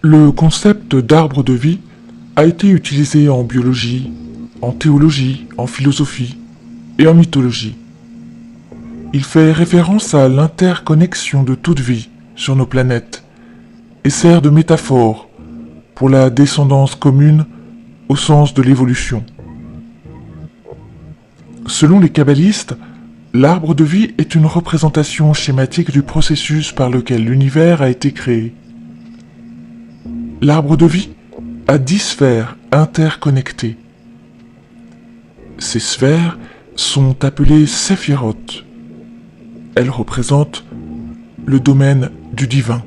Le concept d'arbre de vie a été utilisé en biologie, en théologie, en philosophie et en mythologie. Il fait référence à l'interconnexion de toute vie sur nos planètes et sert de métaphore pour la descendance commune au sens de l'évolution. Selon les kabbalistes, l'arbre de vie est une représentation schématique du processus par lequel l'univers a été créé. L'arbre de vie a 10 sphères interconnectées. Ces sphères sont appelées séphirotes. Elles représentent le domaine du divin.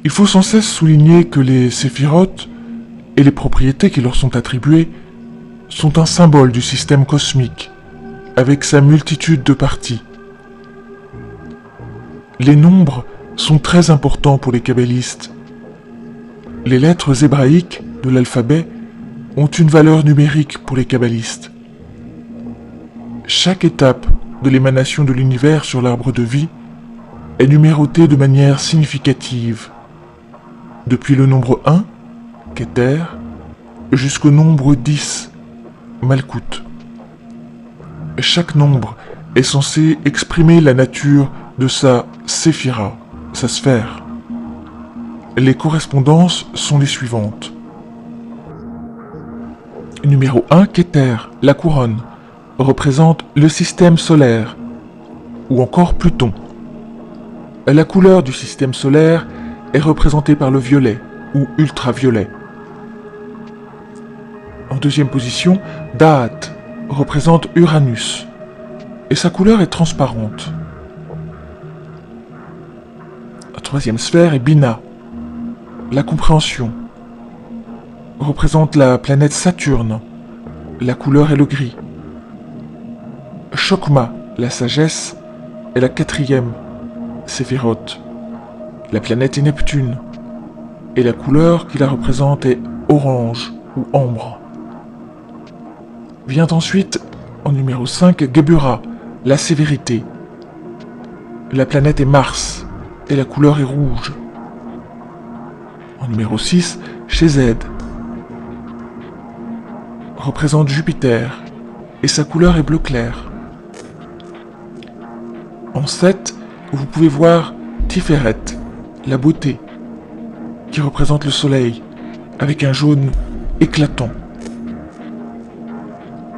Il faut sans cesse souligner que les séphirotes et les propriétés qui leur sont attribuées sont un symbole du système cosmique, avec sa multitude de parties. Les nombres sont très importants pour les kabbalistes. Les lettres hébraïques de l'alphabet ont une valeur numérique pour les kabbalistes. Chaque étape de l'émanation de l'univers sur l'arbre de vie est numérotée de manière significative, depuis le nombre 1, Keter, jusqu'au nombre 10, Malkout. Chaque nombre est censé exprimer la nature de sa séphira, sa sphère. Les correspondances sont les suivantes. Numéro 1, Keter, la couronne, représente le système solaire, ou encore Pluton. La couleur du système solaire est représentée par le violet, ou ultraviolet. En deuxième position, Da'at représente Uranus, et sa couleur est transparente. La troisième sphère est Bina, la compréhension, représente la planète Saturne, la couleur est le gris. Chokma, la sagesse, est la quatrième séphirote. La planète est Neptune, et la couleur qui la représente est orange ou ambre. Vient ensuite, en numéro 5, Gebura, la sévérité. La planète est Mars, et la couleur est rouge. En numéro 6, Shezed, représente Jupiter, et sa couleur est bleu clair. En 7, vous pouvez voir Tiferet, la beauté, qui représente le soleil, avec un jaune éclatant.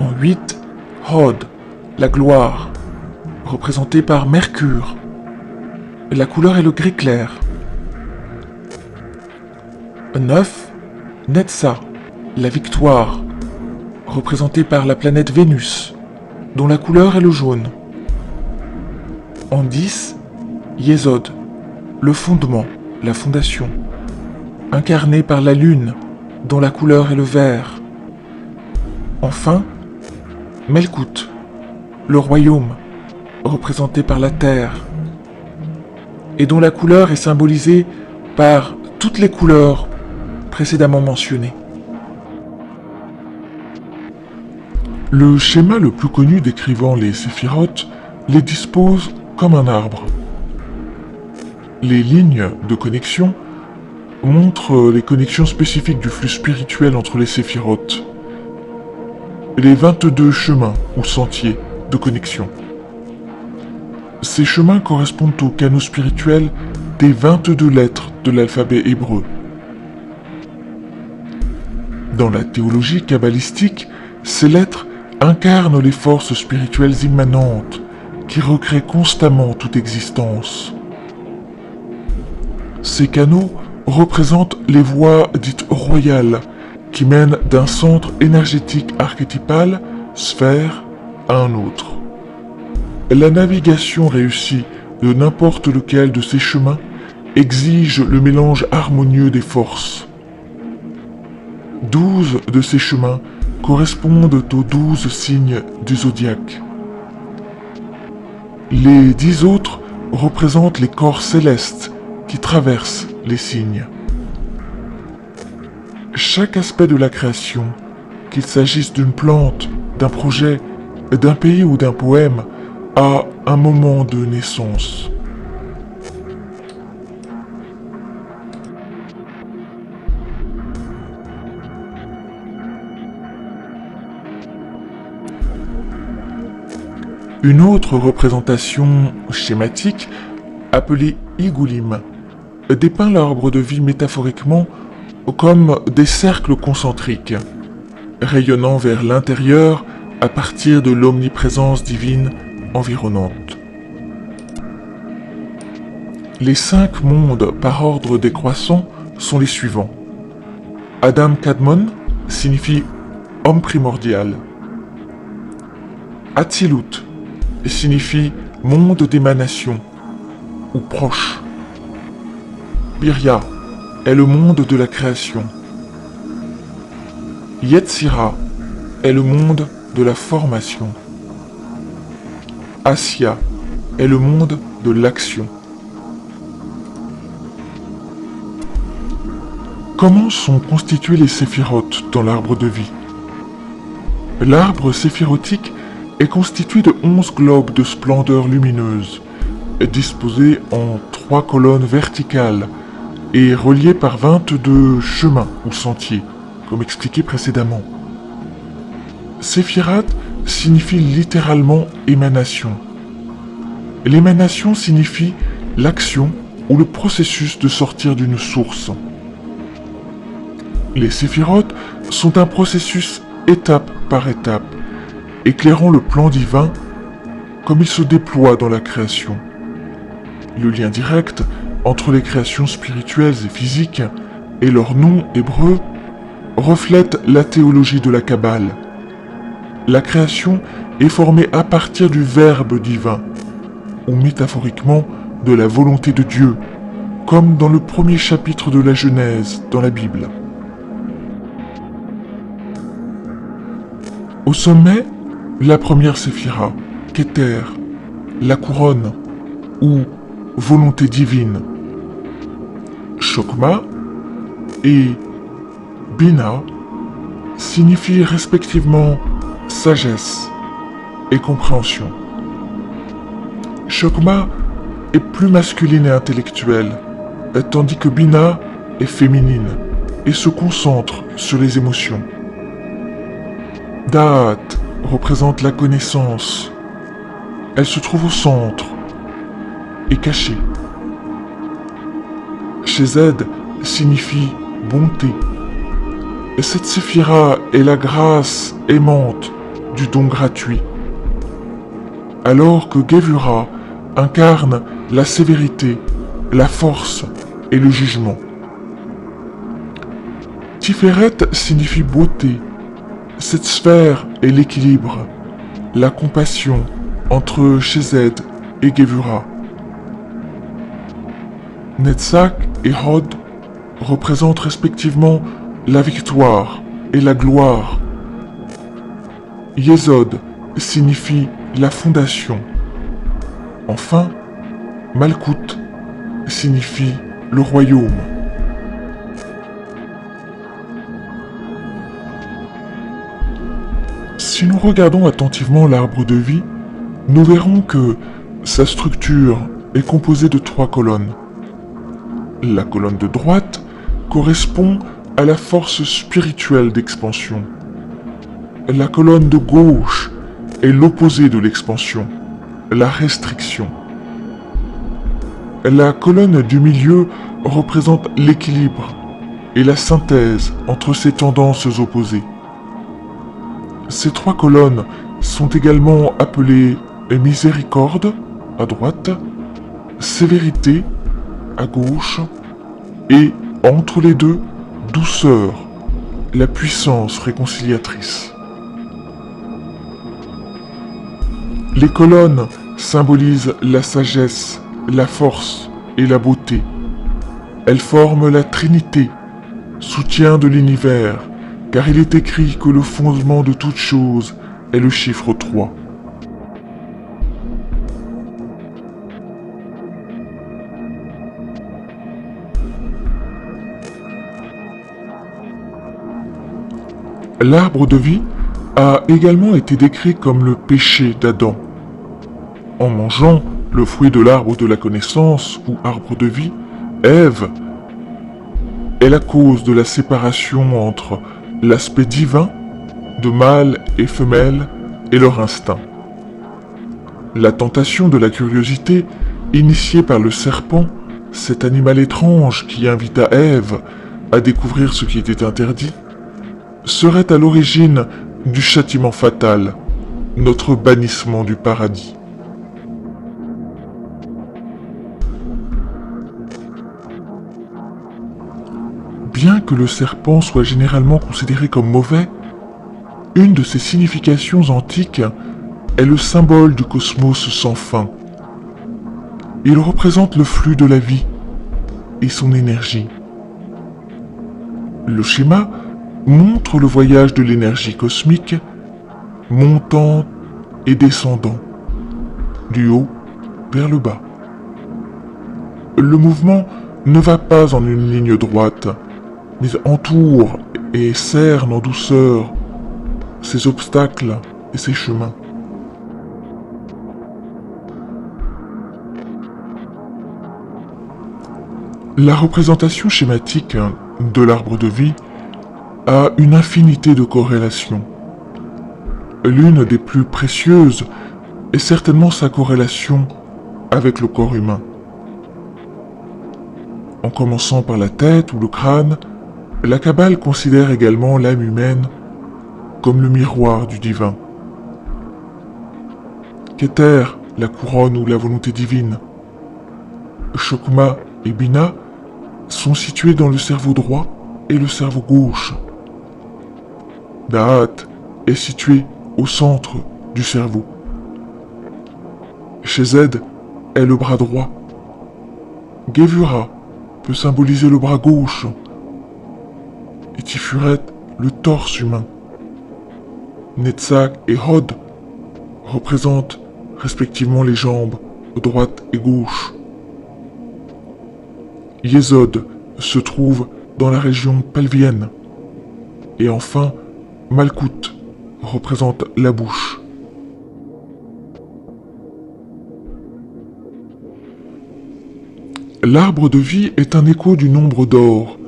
En 8, Hod, la gloire, représentée par Mercure. La couleur est le gris clair. 9, Netza, la victoire, représentée par la planète Vénus, dont la couleur est le jaune. En 10, Yesod, le fondement, la fondation, incarné par la lune, dont la couleur est le vert. Enfin, Melkout, le royaume, représenté par la terre, et dont la couleur est symbolisée par toutes les couleurs précédemment mentionnées. Le schéma le plus connu décrivant les séphirotes les dispose comme un arbre. Les lignes de connexion montrent les connexions spécifiques du flux spirituel entre les séphirotes. Les 22 chemins ou sentiers de connexion. Ces chemins correspondent aux canaux spirituels des 22 lettres de l'alphabet hébreu. Dans la théologie kabbalistique, ces lettres incarnent les forces spirituelles immanentes qui recréent constamment toute existence. Ces canaux représentent les voies dites royales qui mènent d'un centre énergétique archétypal, sphère, à un autre. La navigation réussie de n'importe lequel de ces chemins exige le mélange harmonieux des forces. 12 de ces chemins correspondent aux 12 signes du zodiaque. Les 10 autres représentent les corps célestes qui traversent les signes. Chaque aspect de la création, qu'il s'agisse d'une plante, d'un projet, d'un pays ou d'un poème, a un moment de naissance. Une autre représentation schématique, appelée Igulim, dépeint l'arbre de vie métaphoriquement comme des cercles concentriques, rayonnant vers l'intérieur à partir de l'omniprésence divine environnante. Les 5 mondes par ordre décroissant sont les suivants. Adam Kadmon signifie homme primordial. Atzilut signifie monde d'émanation ou proche. Birya est le monde de la création. Yetzira est le monde de la formation. Asya est le monde de l'action. Comment sont constituées les séphirotes dans l'arbre de vie? L'arbre séphirotique est constitué de 11 globes de splendeur lumineuse, disposés en 3 colonnes verticales et reliés par 22 chemins ou sentiers, comme expliqué précédemment. Séphirat signifie littéralement émanation. L'émanation signifie l'action ou le processus de sortir d'une source. Les séphirotes sont un processus étape par étape, éclairant le plan divin comme il se déploie dans la création. Le lien direct entre les créations spirituelles et physiques et leur nom hébreu reflète la théologie de la Kabbale. La création est formée à partir du Verbe divin, ou métaphoriquement de la volonté de Dieu, comme dans le premier chapitre de la Genèse dans la Bible. Au sommet, la première séphira, Keter, la couronne, ou volonté divine. Chokma et Bina signifient respectivement sagesse et compréhension. Chokma est plus masculine et intellectuelle, tandis que Bina est féminine et se concentre sur les émotions. Da'at représente la connaissance. Elle se trouve au centre et cachée. Shezed signifie bonté. Et cette séphira est la grâce aimante du don gratuit. Alors que Gevura incarne la sévérité, la force et le jugement. Tiferet signifie beauté. Cette sphère est l'équilibre, la compassion entre Shezed et Gevura. Netzach et Hod représentent respectivement la victoire et la gloire. Yesod signifie la fondation. Enfin, Malkout signifie le royaume. Si nous regardons attentivement l'arbre de vie, nous verrons que sa structure est composée de 3 colonnes. La colonne de droite correspond à la force spirituelle d'expansion. La colonne de gauche est l'opposé de l'expansion, la restriction. La colonne du milieu représente l'équilibre et la synthèse entre ces tendances opposées. Ces 3 colonnes sont également appelées miséricorde à droite, sévérité à gauche et entre les deux, douceur, la puissance réconciliatrice. Les colonnes symbolisent la sagesse, la force et la beauté. Elles forment la Trinité, soutien de l'univers, car il est écrit que le fondement de toute chose est le chiffre 3. L'arbre de vie a également été décrit comme le péché d'Adam. En mangeant le fruit de l'arbre de la connaissance ou arbre de vie, Ève est la cause de la séparation entre l'aspect divin de mâle et femelle et leur instinct. La tentation de la curiosité, initiée par le serpent, cet animal étrange qui invita Ève à découvrir ce qui était interdit, serait à l'origine du châtiment fatal, notre bannissement du paradis. Bien que le serpent soit généralement considéré comme mauvais, une de ses significations antiques est le symbole du cosmos sans fin. Il représente le flux de la vie et son énergie. Le schéma montre le voyage de l'énergie cosmique, montant et descendant, du haut vers le bas. Le mouvement ne va pas en une ligne droite, mais entoure et cerne en douceur ses obstacles et ses chemins. La représentation schématique de l'arbre de vie a une infinité de corrélations. L'une des plus précieuses est certainement sa corrélation avec le corps humain. En commençant par la tête ou le crâne, la Kabbale considère également l'âme humaine comme le miroir du divin. Keter, la couronne ou la volonté divine. Chokma et Bina sont situés dans le cerveau droit et le cerveau gauche. Da'at est situé au centre du cerveau. Shezed est le bras droit. Gevura peut symboliser le bras gauche. Et Tiferet, le torse humain. Netzach et Hod représentent respectivement les jambes droite et gauche. Yesod se trouve dans la région pelvienne. Et enfin, Malkout représente la bouche. L'arbre de vie est un écho du nombre d'or,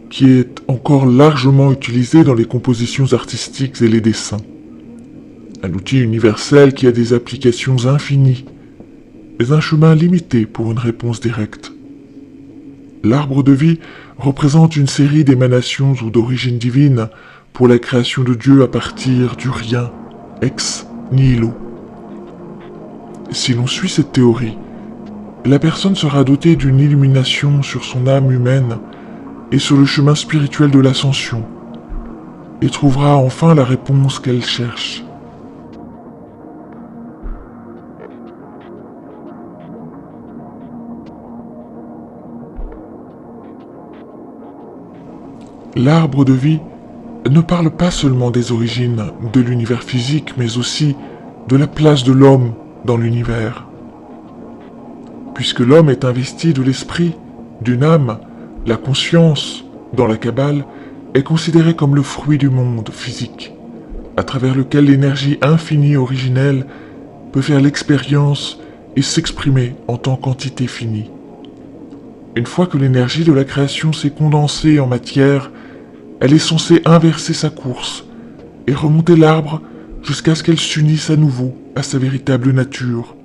qui est encore largement utilisé dans les compositions artistiques et les dessins. Un outil universel qui a des applications infinies, mais un chemin limité pour une réponse directe. L'arbre de vie représente une série d'émanations ou d'origine divine pour la création de Dieu à partir du rien, ex nihilo. Si l'on suit cette théorie, la personne sera dotée d'une illumination sur son âme humaine et sur le chemin spirituel de l'ascension, et trouvera enfin la réponse qu'elle cherche. L'arbre de vie ne parle pas seulement des origines de l'univers physique, mais aussi de la place de l'homme dans l'univers. Puisque l'homme est investi de l'esprit, d'une âme, la conscience, dans la Kabbale, est considérée comme le fruit du monde physique, à travers lequel l'énergie infinie originelle peut faire l'expérience et s'exprimer en tant qu'entité finie. Une fois que l'énergie de la création s'est condensée en matière, elle est censée inverser sa course et remonter l'arbre jusqu'à ce qu'elle s'unisse à nouveau à sa véritable nature,